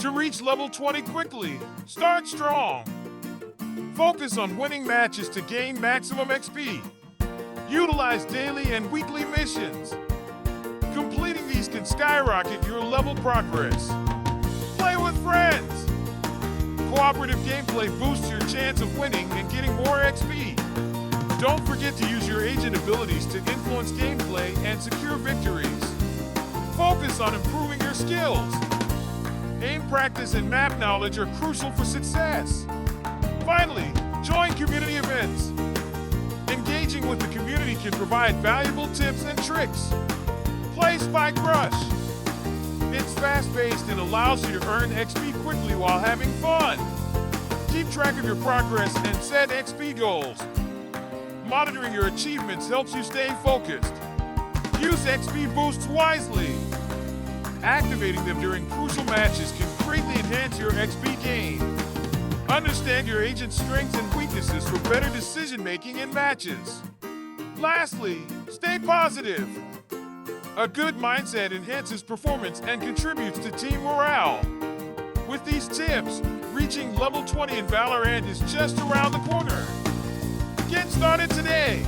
To reach level 20 quickly, start strong. Focus on winning matches to gain maximum XP. Utilize daily and weekly missions. Completing these can skyrocket your level progress. Play with friends. Cooperative gameplay boosts your chance of winning and getting more XP. Don't forget to use your agent abilities to influence gameplay and secure victories. Focus on improving your skills. Aim practice and map knowledge are crucial for success. Finally, join community events. Engaging with the community can provide valuable tips and tricks. Play Spike Rush. It's fast-paced and allows you to earn XP quickly while having fun. Keep track of your progress and set XP goals. Monitoring your achievements helps you stay focused. Use XP boosts wisely. Activating them during crucial matches can greatly enhance your XP gain. Understand your agent's strengths and weaknesses for better decision-making in matches. Lastly, stay positive. A good mindset enhances performance and contributes to team morale. With these tips, reaching level 20 in Valorant is just around the corner. Get started today!